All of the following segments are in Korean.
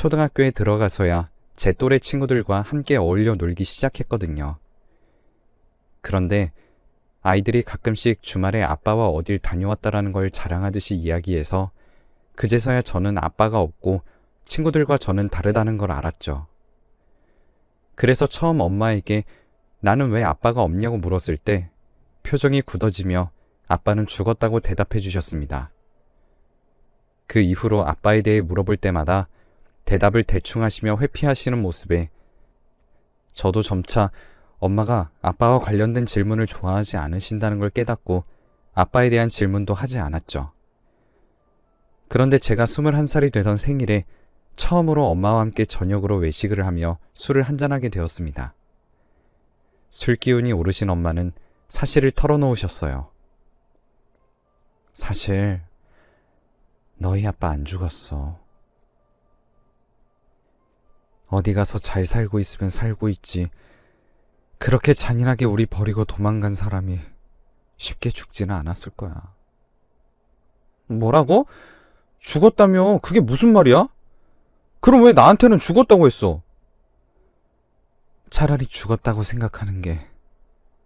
초등학교에 들어가서야 제 또래 친구들과 함께 어울려 놀기 시작했거든요. 그런데 아이들이 가끔씩 주말에 아빠와 어딜 다녀왔다라는 걸 자랑하듯이 이야기해서 그제서야 저는 아빠가 없고 친구들과 저는 다르다는 걸 알았죠. 그래서 처음 엄마에게 나는 왜 아빠가 없냐고 물었을 때 표정이 굳어지며 아빠는 죽었다고 대답해 주셨습니다. 그 이후로 아빠에 대해 물어볼 때마다 대답을 대충 하시며 회피하시는 모습에 저도 점차 엄마가 아빠와 관련된 질문을 좋아하지 않으신다는 걸 깨닫고 아빠에 대한 질문도 하지 않았죠. 그런데 제가 21살이 되던 생일에 처음으로 엄마와 함께 저녁으로 외식을 하며 술을 한잔하게 되었습니다. 술 기운이 오르신 엄마는 사실을 털어놓으셨어요. 사실 너희 아빠 안 죽었어. 어디 가서 잘 살고 있으면 살고 있지. 그렇게 잔인하게 우리 버리고 도망간 사람이 쉽게 죽지는 않았을 거야. 뭐라고? 죽었다며? 그게 무슨 말이야? 그럼 왜 나한테는 죽었다고 했어? 차라리 죽었다고 생각하는 게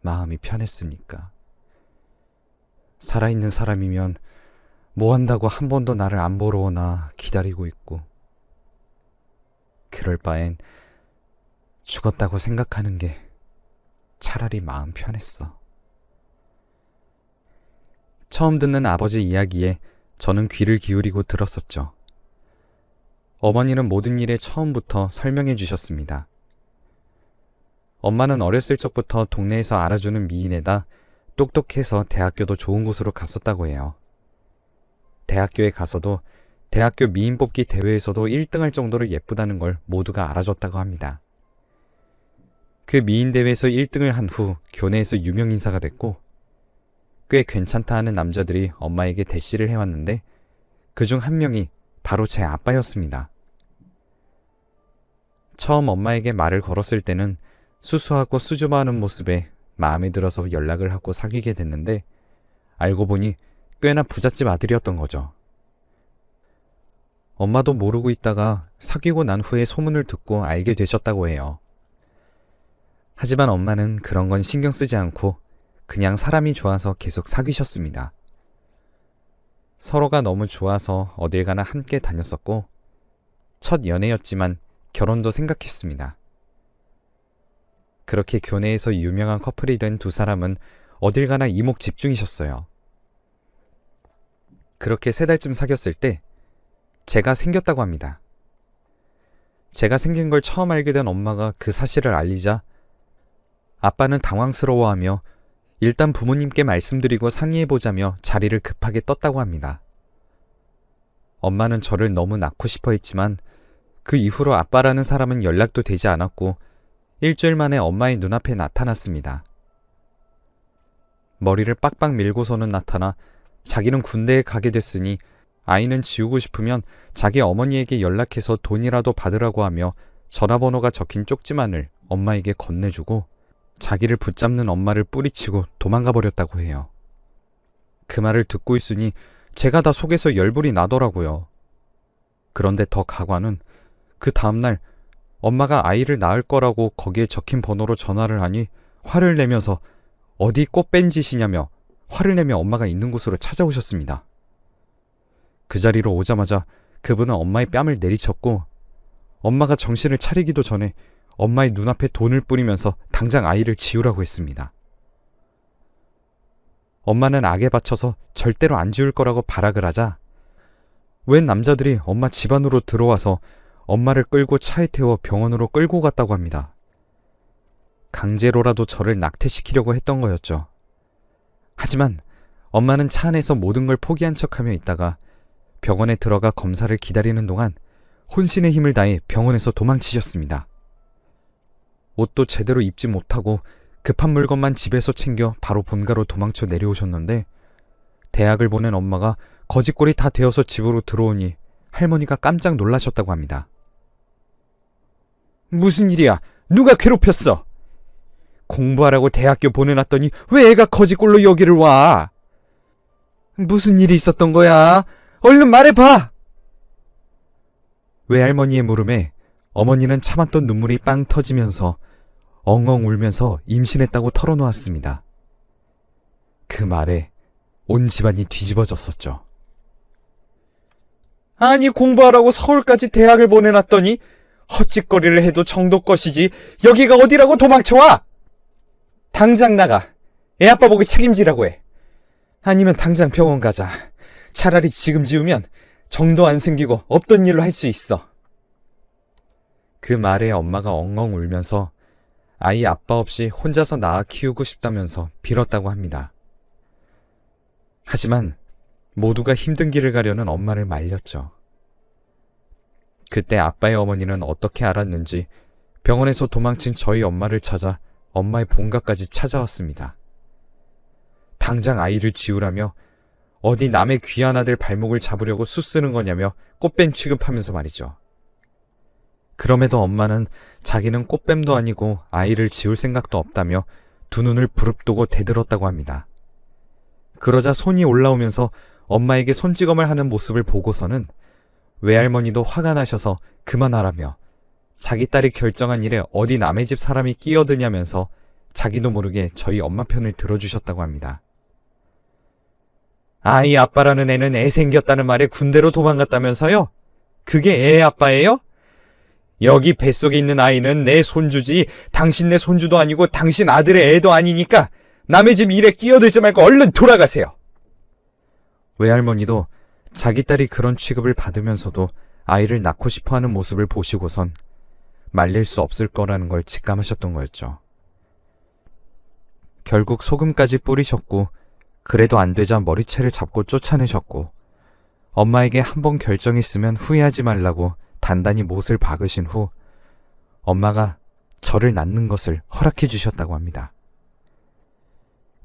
마음이 편했으니까. 살아있는 사람이면 뭐 한다고 한 번도 나를 안 보러 오나 기다리고 있고. 그럴 바엔 죽었다고 생각하는 게 차라리 마음 편했어. 처음 듣는 아버지 이야기에 저는 귀를 기울이고 들었었죠. 어머니는 모든 일에 처음부터 설명해 주셨습니다. 엄마는 어렸을 적부터 동네에서 알아주는 미인에다 똑똑해서 대학교도 좋은 곳으로 갔었다고 해요. 대학교에 가서도 대학교 미인 뽑기 대회에서도 1등할 정도로 예쁘다는 걸 모두가 알아줬다고 합니다. 그 미인 대회에서 1등을 한 후 교내에서 유명 인사가 됐고 꽤 괜찮다 하는 남자들이 엄마에게 대시를 해왔는데 그중 한 명이 바로 제 아빠였습니다. 처음 엄마에게 말을 걸었을 때는 수수하고 수줍어하는 모습에 마음에 들어서 연락을 하고 사귀게 됐는데 알고 보니 꽤나 부잣집 아들이었던 거죠. 엄마도 모르고 있다가 사귀고 난 후에 소문을 듣고 알게 되셨다고 해요. 하지만 엄마는 그런 건 신경 쓰지 않고 그냥 사람이 좋아서 계속 사귀셨습니다. 서로가 너무 좋아서 어딜 가나 함께 다녔었고 첫 연애였지만 결혼도 생각했습니다. 그렇게 교내에서 유명한 커플이 된 두 사람은 어딜 가나 이목 집중이셨어요. 그렇게 3달쯤 사귀었을 때 제가 생겼다고 합니다. 제가 생긴 걸 처음 알게 된 엄마가 그 사실을 알리자 아빠는 당황스러워하며 일단 부모님께 말씀드리고 상의해보자며 자리를 급하게 떴다고 합니다. 엄마는 저를 너무 낳고 싶어 했지만 그 이후로 아빠라는 사람은 연락도 되지 않았고 일주일 만에 엄마의 눈앞에 나타났습니다. 머리를 빡빡 밀고서는 나타나 자기는 군대에 가게 됐으니 아이는 지우고 싶으면 자기 어머니에게 연락해서 돈이라도 받으라고 하며 전화번호가 적힌 쪽지만을 엄마에게 건네주고 자기를 붙잡는 엄마를 뿌리치고 도망가 버렸다고 해요. 그 말을 듣고 있으니 제가 다 속에서 열불이 나더라고요. 그런데 더 가관은 그 다음날 엄마가 아이를 낳을 거라고 거기에 적힌 번호로 전화를 하니 화를 내면서 어디 꽃 뺀 짓이냐며 화를 내며 엄마가 있는 곳으로 찾아오셨습니다. 그 자리로 오자마자 그분은 엄마의 뺨을 내리쳤고 엄마가 정신을 차리기도 전에 엄마의 눈앞에 돈을 뿌리면서 당장 아이를 지우라고 했습니다. 엄마는 악에 받쳐서 절대로 안 지울 거라고 발악을 하자 웬 남자들이 엄마 집 안으로 들어와서 엄마를 끌고 차에 태워 병원으로 끌고 갔다고 합니다. 강제로라도 저를 낙태시키려고 했던 거였죠. 하지만 엄마는 차 안에서 모든 걸 포기한 척하며 있다가 병원에 들어가 검사를 기다리는 동안 혼신의 힘을 다해 병원에서 도망치셨습니다. 옷도 제대로 입지 못하고 급한 물건만 집에서 챙겨 바로 본가로 도망쳐 내려오셨는데 대학을 보낸 엄마가 거지꼴이 다 되어서 집으로 들어오니 할머니가 깜짝 놀라셨다고 합니다. 무슨 일이야? 누가 괴롭혔어? 공부하라고 대학교 보내놨더니 왜 애가 거지꼴로 여기를 와? 무슨 일이 있었던 거야? 얼른 말해봐! 외할머니의 물음에 어머니는 참았던 눈물이 빵 터지면서 엉엉 울면서 임신했다고 털어놓았습니다. 그 말에 온 집안이 뒤집어졌었죠. 아니, 공부하라고 서울까지 대학을 보내놨더니 헛짓거리를 해도 정도 것이지 여기가 어디라고 도망쳐와! 당장 나가. 애 아빠 보기 책임지라고 해. 아니면 당장 병원 가자. 차라리 지금 지우면 정도 안 생기고 없던 일로 할 수 있어. 그 말에 엄마가 엉엉 울면서 아이 아빠 없이 혼자서 낳아 키우고 싶다면서 빌었다고 합니다. 하지만 모두가 힘든 길을 가려는 엄마를 말렸죠. 그때 아빠의 어머니는 어떻게 알았는지 병원에서 도망친 저희 엄마를 찾아 엄마의 본가까지 찾아왔습니다. 당장 아이를 지우라며 어디 남의 귀한 아들 발목을 잡으려고 수쓰는 거냐며 꽃뱀 취급하면서 말이죠. 그럼에도 엄마는 자기는 꽃뱀도 아니고 아이를 지울 생각도 없다며 두 눈을 부릅뜨고 대들었다고 합니다. 그러자 손이 올라오면서 엄마에게 손찌검을 하는 모습을 보고서는 외할머니도 화가 나셔서 그만하라며 자기 딸이 결정한 일에 어디 남의 집 사람이 끼어드냐면서 자기도 모르게 저희 엄마 편을 들어주셨다고 합니다. 아이 아빠라는 애는 애 생겼다는 말에 군대로 도망갔다면서요? 그게 애 아빠예요? 여기 뱃속에 있는 아이는 내 손주지 당신네 손주도 아니고 당신 아들의 애도 아니니까 남의 집 일에 끼어들지 말고 얼른 돌아가세요. 외할머니도 자기 딸이 그런 취급을 받으면서도 아이를 낳고 싶어하는 모습을 보시고선 말릴 수 없을 거라는 걸 직감하셨던 거였죠. 결국 소금까지 뿌리셨고 그래도 안 되자 머리채를 잡고 쫓아내셨고 엄마에게 한번 결정했으면 후회하지 말라고 단단히 못을 박으신 후 엄마가 저를 낳는 것을 허락해 주셨다고 합니다.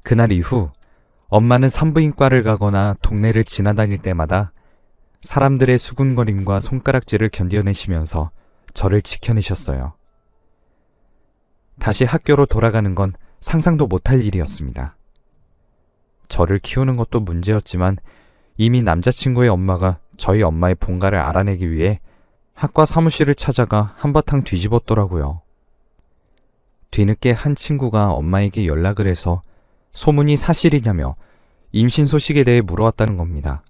그날 이후 엄마는 산부인과를 가거나 동네를 지나다닐 때마다 사람들의 수군거림과 손가락질을 견뎌내시면서 저를 지켜내셨어요. 다시 학교로 돌아가는 건 상상도 못할 일이었습니다. 저를 키우는 것도 문제였지만 이미 남자친구의 엄마가 저희 엄마의 본가를 알아내기 위해 학과 사무실을 찾아가 한바탕 뒤집었더라고요. 뒤늦게 한 친구가 엄마에게 연락을 해서 소문이 사실이냐며 임신 소식에 대해 물어왔다는 겁니다.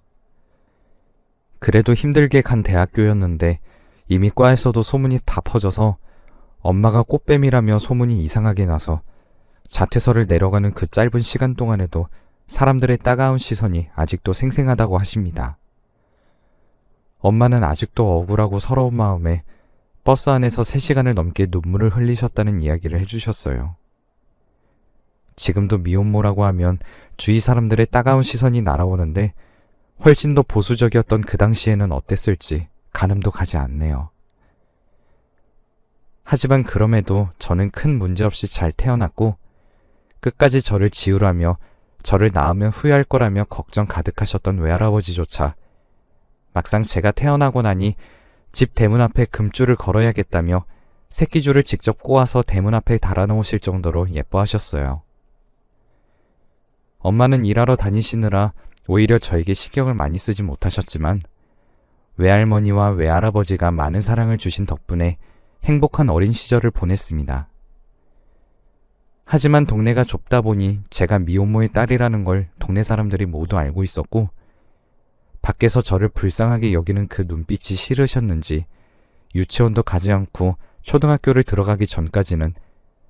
그래도 힘들게 간 대학교였는데 이미 과에서도 소문이 다 퍼져서 엄마가 꽃뱀이라며 소문이 이상하게 나서 자퇴서를 내려가는 그 짧은 시간 동안에도 사람들의 따가운 시선이 아직도 생생하다고 하십니다. 엄마는 아직도 억울하고 서러운 마음에 버스 안에서 3시간을 넘게 눈물을 흘리셨다는 이야기를 해주셨어요. 지금도 미혼모라고 하면 주위 사람들의 따가운 시선이 날아오는데 훨씬 더 보수적이었던 그 당시에는 어땠을지 가늠도 가지 않네요. 하지만 그럼에도 저는 큰 문제 없이 잘 태어났고 끝까지 저를 지우라며 저를 낳으면 후회할 거라며 걱정 가득하셨던 외할아버지조차 막상 제가 태어나고 나니 집 대문 앞에 금줄을 걸어야겠다며 새끼줄을 직접 꼬아서 대문 앞에 달아놓으실 정도로 예뻐하셨어요. 엄마는 일하러 다니시느라 오히려 저에게 신경을 많이 쓰지 못하셨지만 외할머니와 외할아버지가 많은 사랑을 주신 덕분에 행복한 어린 시절을 보냈습니다. 하지만 동네가 좁다 보니 제가 미혼모의 딸이라는 걸 동네 사람들이 모두 알고 있었고 밖에서 저를 불쌍하게 여기는 그 눈빛이 싫으셨는지 유치원도 가지 않고 초등학교를 들어가기 전까지는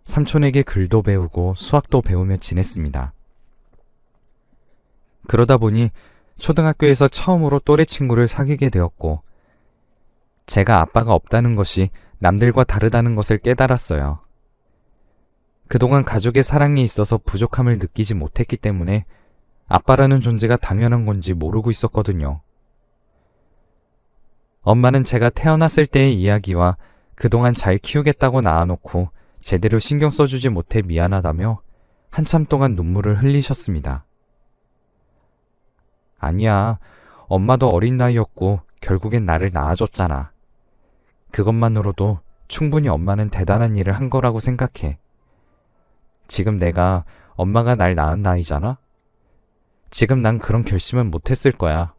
삼촌에게 글도 배우고 수학도 배우며 지냈습니다. 그러다 보니 초등학교에서 처음으로 또래 친구를 사귀게 되었고 제가 아빠가 없다는 것이 남들과 다르다는 것을 깨달았어요. 그동안 가족의 사랑이 있어서 부족함을 느끼지 못했기 때문에 아빠라는 존재가 당연한 건지 모르고 있었거든요. 엄마는 제가 태어났을 때의 이야기와 그동안 잘 키우겠다고 낳아놓고 제대로 신경 써주지 못해 미안하다며 한참 동안 눈물을 흘리셨습니다. 아니야, 엄마도 어린 나이였고 결국엔 나를 낳아줬잖아. 그것만으로도 충분히 엄마는 대단한 일을 한 거라고 생각해. 지금 내가 엄마가 날 낳은 나이잖아? 지금 난 그런 결심은 못했을 거야.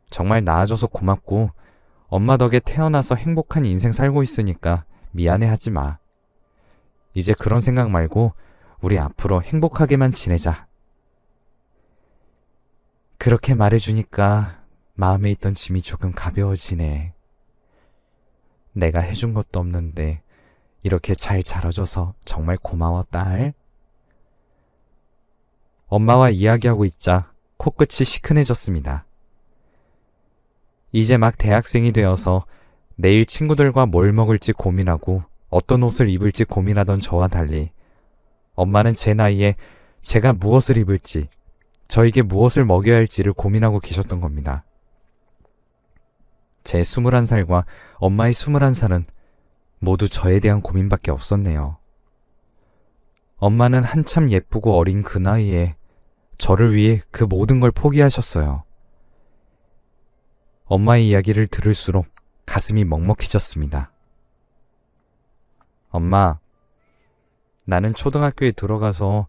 정말 낳아줘서 고맙고 엄마 덕에 태어나서 행복한 인생 살고 있으니까 미안해하지 마. 이제 그런 생각 말고 우리 앞으로 행복하게만 지내자. 그렇게 말해주니까 마음에 있던 짐이 조금 가벼워지네. 내가 해준 것도 없는데 이렇게 잘 자라줘서 정말 고마워, 딸. 엄마와 이야기하고 있자 코끝이 시큰해졌습니다. 이제 막 대학생이 되어서 내일 친구들과 뭘 먹을지 고민하고 어떤 옷을 입을지 고민하던 저와 달리 엄마는 제 나이에 제가 무엇을 입을지, 저에게 무엇을 먹여야 할지를 고민하고 계셨던 겁니다. 제 21살과 엄마의 21살은 모두 저에 대한 고민밖에 없었네요. 엄마는 한참 예쁘고 어린 그 나이에 저를 위해 그 모든 걸 포기하셨어요. 엄마의 이야기를 들을수록 가슴이 먹먹해졌습니다. 엄마, 나는 초등학교에 들어가서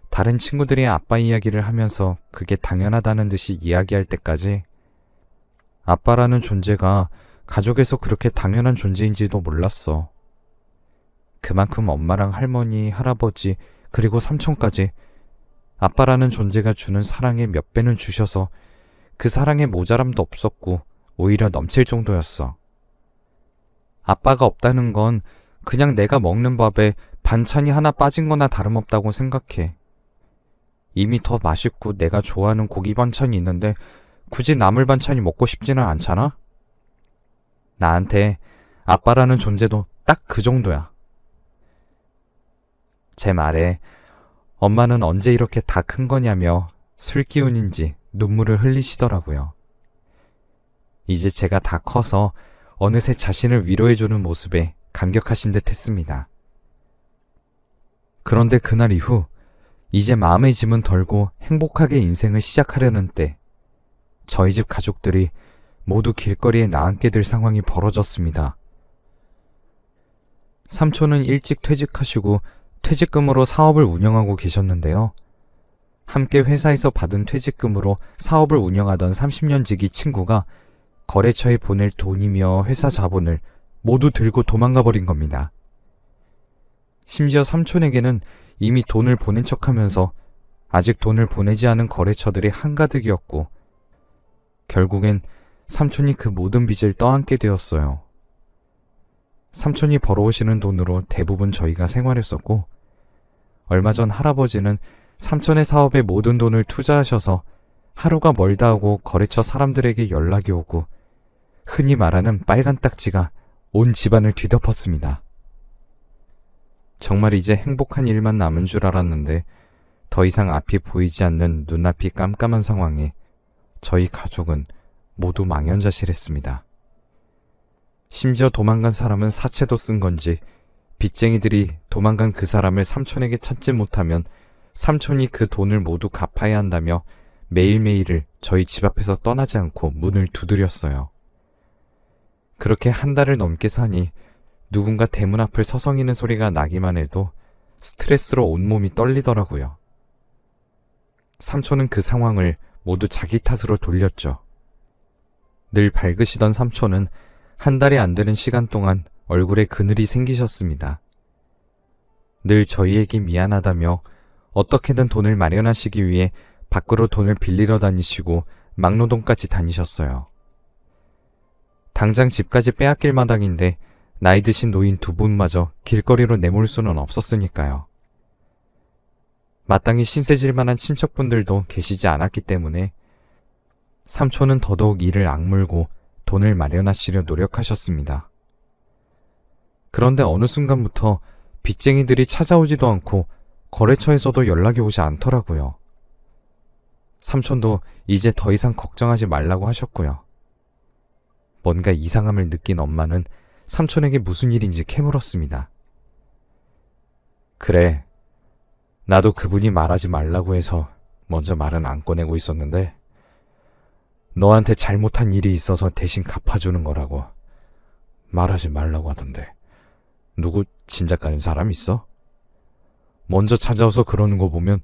다른 친구들이 아빠 이야기를 하면서 그게 당연하다는 듯이 이야기할 때까지 아빠라는 존재가 가족에서 그렇게 당연한 존재인지도 몰랐어. 그만큼 엄마랑 할머니, 할아버지, 그리고 삼촌까지 아빠라는 존재가 주는 사랑의 몇 배는 주셔서 그 사랑에 모자람도 없었고 오히려 넘칠 정도였어. 아빠가 없다는 건 그냥 내가 먹는 밥에 반찬이 하나 빠진 거나 다름없다고 생각해. 이미 더 맛있고 내가 좋아하는 고기 반찬이 있는데 굳이 나물 반찬이 먹고 싶지는 않잖아? 나한테 아빠라는 존재도 딱 그 정도야. 제 말에 엄마는 언제 이렇게 다 큰 거냐며 술기운인지 눈물을 흘리시더라고요. 이제 제가 다 커서 어느새 자신을 위로해주는 모습에 감격하신 듯 했습니다. 그런데 그날 이후 이제 마음의 짐은 덜고 행복하게 인생을 시작하려는 때 저희 집 가족들이 모두 길거리에 나앉게 될 상황이 벌어졌습니다. 삼촌은 일찍 퇴직하시고 퇴직금으로 사업을 운영하고 계셨는데요. 함께 회사에서 받은 퇴직금으로 사업을 운영하던 30년 지기 친구가 거래처에 보낼 돈이며 회사 자본을 모두 들고 도망가 버린 겁니다. 심지어 삼촌에게는 이미 돈을 보낸 척하면서 아직 돈을 보내지 않은 거래처들이 한가득이었고 결국엔 삼촌이 그 모든 빚을 떠안게 되었어요. 삼촌이 벌어오시는 돈으로 대부분 저희가 생활했었고 얼마 전 할아버지는 삼촌의 사업에 모든 돈을 투자하셔서 하루가 멀다 하고 거래처 사람들에게 연락이 오고 흔히 말하는 빨간 딱지가 온 집안을 뒤덮었습니다. 정말 이제 행복한 일만 남은 줄 알았는데 더 이상 앞이 보이지 않는 눈앞이 깜깜한 상황에 저희 가족은 모두 망연자실했습니다. 심지어 도망간 사람은 사채도 쓴 건지 빚쟁이들이 도망간 그 사람을 삼촌에게 찾지 못하면 삼촌이 그 돈을 모두 갚아야 한다며 매일매일을 저희 집 앞에서 떠나지 않고 문을 두드렸어요. 그렇게 한 달을 넘게 사니 누군가 대문 앞을 서성이는 소리가 나기만 해도 스트레스로 온몸이 떨리더라고요. 삼촌은 그 상황을 모두 자기 탓으로 돌렸죠. 늘 밝으시던 삼촌은 한 달이 안 되는 시간 동안 얼굴에 그늘이 생기셨습니다. 늘 저희에게 미안하다며 어떻게든 돈을 마련하시기 위해 밖으로 돈을 빌리러 다니시고 막노동까지 다니셨어요. 당장 집까지 빼앗길 마당인데 나이 드신 노인 두 분마저 길거리로 내몰 수는 없었으니까요. 마땅히 신세질 만한 친척분들도 계시지 않았기 때문에 삼촌은 더더욱 이를 악물고 돈을 마련하시려 노력하셨습니다. 그런데 어느 순간부터 빚쟁이들이 찾아오지도 않고 거래처에서도 연락이 오지 않더라고요. 삼촌도 이제 더 이상 걱정하지 말라고 하셨고요. 뭔가 이상함을 느낀 엄마는 삼촌에게 무슨 일인지 캐물었습니다. 그래, 나도 그분이 말하지 말라고 해서 먼저 말은 안 꺼내고 있었는데 너한테 잘못한 일이 있어서 대신 갚아주는 거라고 말하지 말라고 하던데 누구 짐작 가는 사람 있어? 먼저 찾아와서 그러는 거 보면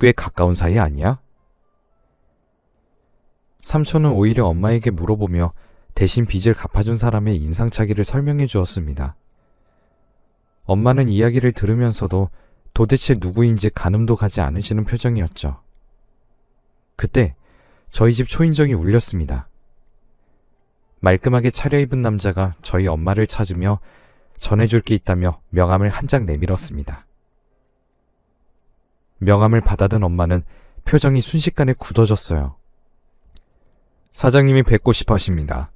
꽤 가까운 사이 아니야? 삼촌은 오히려 엄마에게 물어보며 대신 빚을 갚아준 사람의 인상착의를 설명해 주었습니다. 엄마는 이야기를 들으면서도 도대체 누구인지 가늠도 가지 않으시는 표정이었죠. 그때 저희 집 초인종이 울렸습니다. 말끔하게 차려입은 남자가 저희 엄마를 찾으며 전해줄 게 있다며 명함을 한 장 내밀었습니다. 명함을 받아든 엄마는 표정이 순식간에 굳어졌어요. 사장님이 뵙고 싶어 하십니다.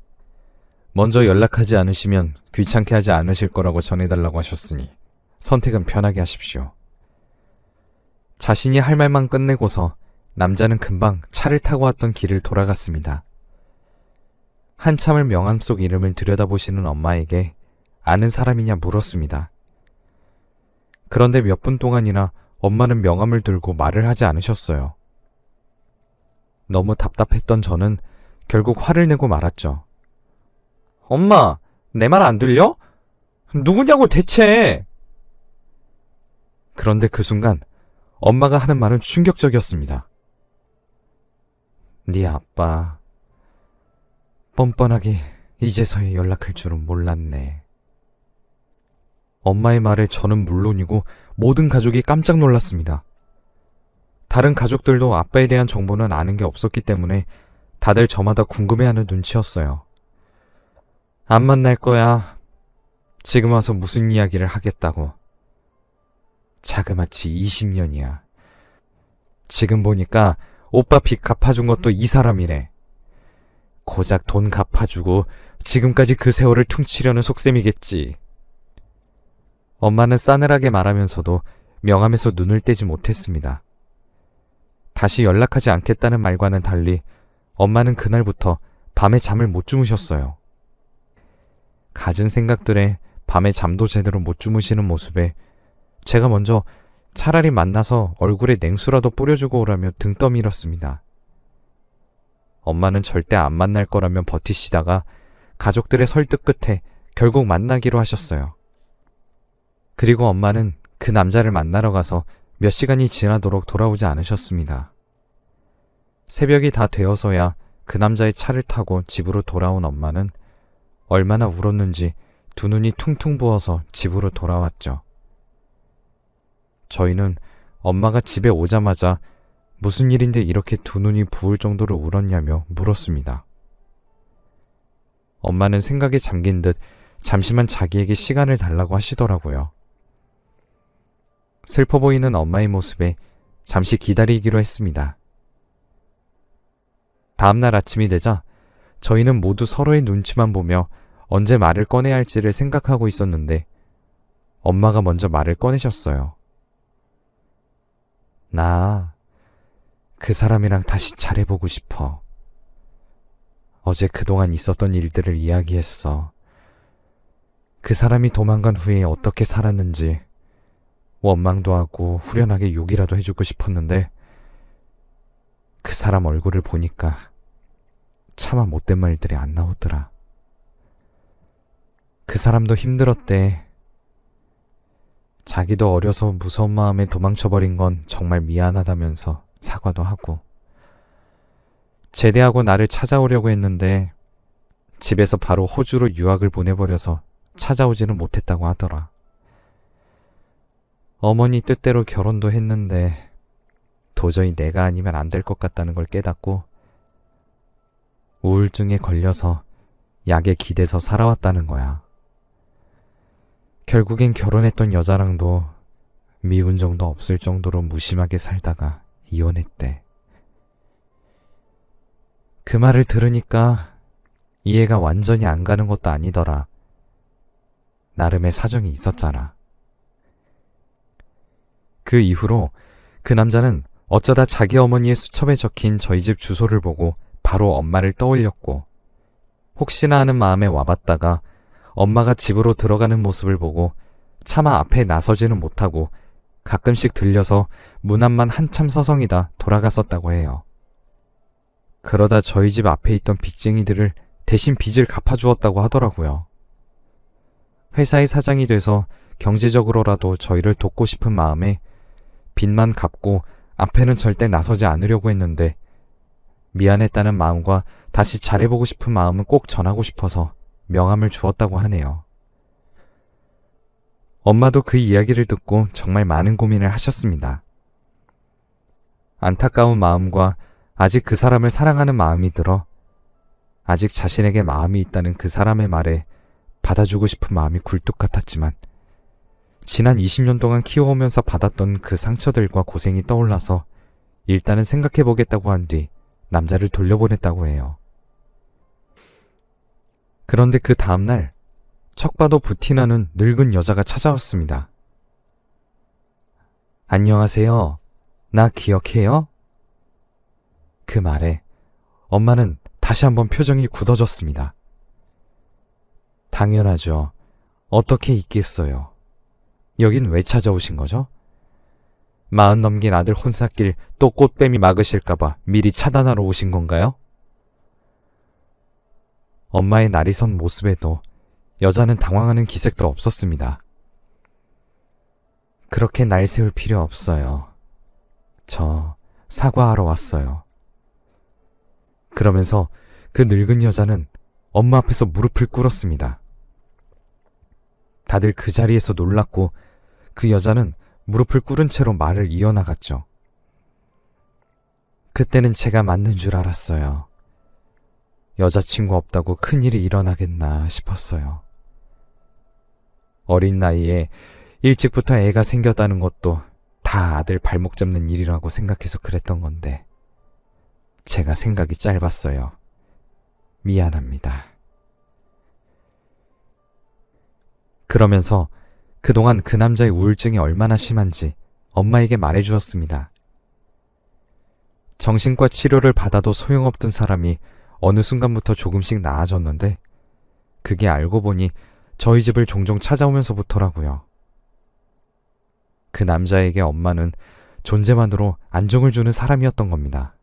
먼저 연락하지 않으시면 귀찮게 하지 않으실 거라고 전해달라고 하셨으니 선택은 편하게 하십시오. 자신이 할 말만 끝내고서 남자는 금방 차를 타고 왔던 길을 돌아갔습니다. 한참을 명함 속 이름을 들여다보시는 엄마에게 아는 사람이냐 물었습니다. 그런데 몇 분 동안이나 엄마는 명함을 들고 말을 하지 않으셨어요. 너무 답답했던 저는 결국 화를 내고 말았죠. 엄마, 내 말 안 들려? 누구냐고 대체! 그런데 그 순간 엄마가 하는 말은 충격적이었습니다. 네 아빠, 뻔뻔하게 이제서야 연락할 줄은 몰랐네. 엄마의 말에 저는 물론이고 모든 가족이 깜짝 놀랐습니다. 다른 가족들도 아빠에 대한 정보는 아는 게 없었기 때문에 다들 저마다 궁금해하는 눈치였어요. 안 만날 거야. 지금 와서 무슨 이야기를 하겠다고. 자그마치 20년이야. 지금 보니까 오빠 빚 갚아준 것도 이 사람이래. 고작 돈 갚아주고 지금까지 그 세월을 퉁치려는 속셈이겠지. 엄마는 싸늘하게 말하면서도 명함에서 눈을 떼지 못했습니다. 다시 연락하지 않겠다는 말과는 달리 엄마는 그날부터 밤에 잠을 못 주무셨어요. 갖은 생각들에 밤에 잠도 제대로 못 주무시는 모습에 제가 먼저 차라리 만나서 얼굴에 냉수라도 뿌려주고 오라며 등 떠밀었습니다. 엄마는 절대 안 만날 거라며 버티시다가 가족들의 설득 끝에 결국 만나기로 하셨어요. 그리고 엄마는 그 남자를 만나러 가서 몇 시간이 지나도록 돌아오지 않으셨습니다. 새벽이 다 되어서야 그 남자의 차를 타고 집으로 돌아온 엄마는 얼마나 울었는지 두 눈이 퉁퉁 부어서 집으로 돌아왔죠. 저희는 엄마가 집에 오자마자 무슨 일인데 이렇게 두 눈이 부을 정도로 울었냐며 물었습니다. 엄마는 생각에 잠긴 듯 잠시만 자기에게 시간을 달라고 하시더라고요. 슬퍼 보이는 엄마의 모습에 잠시 기다리기로 했습니다. 다음날 아침이 되자 저희는 모두 서로의 눈치만 보며 언제 말을 꺼내야 할지를 생각하고 있었는데 엄마가 먼저 말을 꺼내셨어요. 나 그 사람이랑 다시 잘해보고 싶어. 어제 그동안 있었던 일들을 이야기했어. 그 사람이 도망간 후에 어떻게 살았는지 원망도 하고 후련하게 욕이라도 해주고 싶었는데 그 사람 얼굴을 보니까 차마 못된 말들이 안 나오더라. 그 사람도 힘들었대. 자기도 어려서 무서운 마음에 도망쳐버린 건 정말 미안하다면서 사과도 하고 제대하고 나를 찾아오려고 했는데 집에서 바로 호주로 유학을 보내버려서 찾아오지는 못했다고 하더라. 어머니 뜻대로 결혼도 했는데 도저히 내가 아니면 안 될 것 같다는 걸 깨닫고 우울증에 걸려서 약에 기대서 살아왔다는 거야. 결국엔 결혼했던 여자랑도 미운 정도 없을 정도로 무심하게 살다가 이혼했대. 그 말을 들으니까 이해가 완전히 안 가는 것도 아니더라. 나름의 사정이 있었잖아. 그 이후로 그 남자는 어쩌다 자기 어머니의 수첩에 적힌 저희 집 주소를 보고 바로 엄마를 떠올렸고 혹시나 하는 마음에 와봤다가 엄마가 집으로 들어가는 모습을 보고 차마 앞에 나서지는 못하고 가끔씩 들려서 문 앞만 한참 서성이다 돌아갔었다고 해요. 그러다 저희 집 앞에 있던 빚쟁이들을 대신 빚을 갚아주었다고 하더라고요. 회사의 사장이 돼서 경제적으로라도 저희를 돕고 싶은 마음에 빚만 갚고 앞에는 절대 나서지 않으려고 했는데 미안했다는 마음과 다시 잘해보고 싶은 마음은 꼭 전하고 싶어서 명함을 주었다고 하네요. 엄마도 그 이야기를 듣고 정말 많은 고민을 하셨습니다. 안타까운 마음과 아직 그 사람을 사랑하는 마음이 들어 아직 자신에게 마음이 있다는 그 사람의 말에 받아주고 싶은 마음이 굴뚝 같았지만 지난 20년 동안 키워오면서 받았던 그 상처들과 고생이 떠올라서 일단은 생각해보겠다고 한 뒤 남자를 돌려보냈다고 해요. 그런데 그 다음날 척 봐도 부티나는 늙은 여자가 찾아왔습니다. 안녕하세요. 나 기억해요? 그 말에 엄마는 다시 한번 표정이 굳어졌습니다. 당연하죠. 어떻게 있겠어요. 여긴 왜 찾아오신 거죠? 40 넘긴 아들 혼삿길 또 꽃뱀이 막으실까봐 미리 차단하러 오신 건가요? 엄마의 날이 선 모습에도 여자는 당황하는 기색도 없었습니다. 그렇게 날 세울 필요 없어요. 저 사과하러 왔어요. 그러면서 그 늙은 여자는 엄마 앞에서 무릎을 꿇었습니다. 다들 그 자리에서 놀랐고 그 여자는 무릎을 꿇은 채로 말을 이어나갔죠. 그때는 제가 맞는 줄 알았어요. 여자친구 없다고 큰일이 일어나겠나 싶었어요. 어린 나이에 일찍부터 애가 생겼다는 것도 다 아들 발목 잡는 일이라고 생각해서 그랬던 건데 제가 생각이 짧았어요. 미안합니다. 그러면서 그동안 그 남자의 우울증이 얼마나 심한지 엄마에게 말해주었습니다. 정신과 치료를 받아도 소용없던 사람이 어느 순간부터 조금씩 나아졌는데 그게 알고 보니 저희 집을 종종 찾아오면서부터라고요. 그 남자에게 엄마는 존재만으로 안정을 주는 사람이었던 겁니다.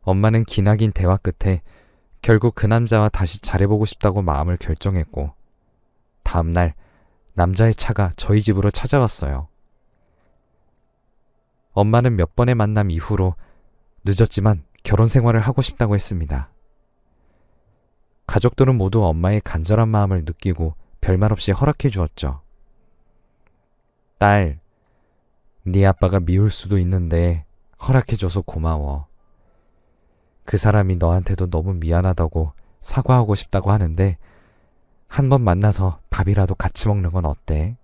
엄마는 기나긴 대화 끝에 결국 그 남자와 다시 잘해보고 싶다고 마음을 결정했고 다음날 남자의 차가 저희 집으로 찾아왔어요. 엄마는 몇 번의 만남 이후로 늦었지만 결혼 생활을 하고 싶다고 했습니다. 가족들은 모두 엄마의 간절한 마음을 느끼고 별말 없이 허락해 주었죠. 딸, 네 아빠가 미울 수도 있는데 허락해줘서 고마워. 그 사람이 너한테도 너무 미안하다고 사과하고 싶다고 하는데 한번 만나서 밥이라도 같이 먹는 건 어때?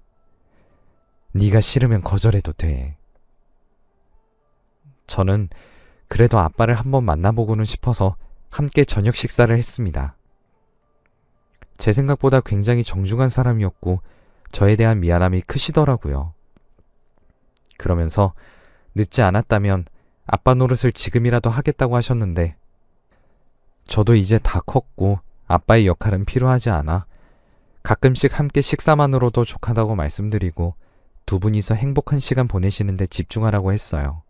네가 싫으면 거절해도 돼. 저는 그래도 아빠를 한번 만나보고는 싶어서 함께 저녁 식사를 했습니다. 제 생각보다 굉장히 정중한 사람이었고 저에 대한 미안함이 크시더라고요. 그러면서 늦지 않았다면 아빠 노릇을 지금이라도 하겠다고 하셨는데 저도 이제 다 컸고 아빠의 역할은 필요하지 않아 가끔씩 함께 식사만으로도 족하다고 말씀드리고 두 분이서 행복한 시간 보내시는데 집중하라고 했어요.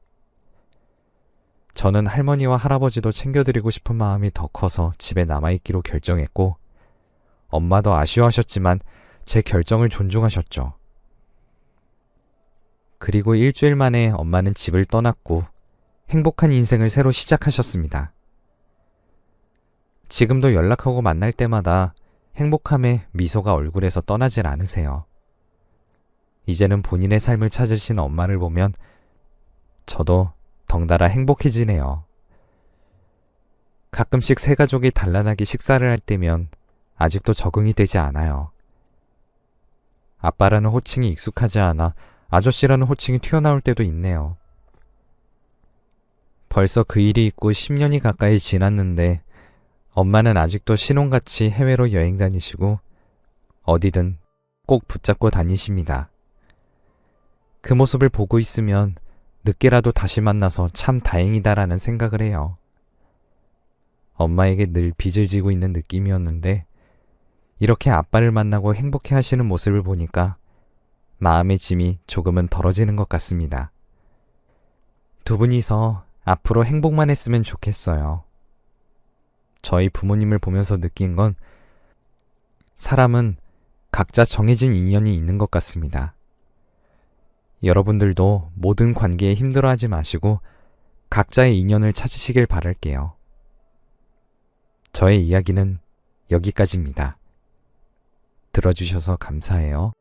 저는 할머니와 할아버지도 챙겨드리고 싶은 마음이 더 커서 집에 남아있기로 결정했고 엄마도 아쉬워하셨지만 제 결정을 존중하셨죠. 그리고 일주일 만에 엄마는 집을 떠났고 행복한 인생을 새로 시작하셨습니다. 지금도 연락하고 만날 때마다 행복함에 미소가 얼굴에서 떠나질 않으세요. 이제는 본인의 삶을 찾으신 엄마를 보면 저도 덩달아 행복해지네요. 가끔씩 세 가족이 단란하게 식사를 할 때면 아직도 적응이 되지 않아요. 아빠라는 호칭이 익숙하지 않아 아저씨라는 호칭이 튀어나올 때도 있네요. 벌써 그 일이 있고 10년이 가까이 지났는데 엄마는 아직도 신혼같이 해외로 여행 다니시고 어디든 꼭 붙잡고 다니십니다. 그 모습을 보고 있으면 늦게라도 다시 만나서 참 다행이다라는 생각을 해요. 엄마에게 늘 빚을 지고 있는 느낌이었는데 이렇게 아빠를 만나고 행복해 하시는 모습을 보니까 마음의 짐이 조금은 덜어지는 것 같습니다. 두 분이서 앞으로 행복만 했으면 좋겠어요. 저희 부모님을 보면서 느낀 건 사람은 각자 정해진 인연이 있는 것 같습니다. 여러분들도 모든 관계에 힘들어하지 마시고 각자의 인연을 찾으시길 바랄게요. 저의 이야기는 여기까지입니다. 들어주셔서 감사해요.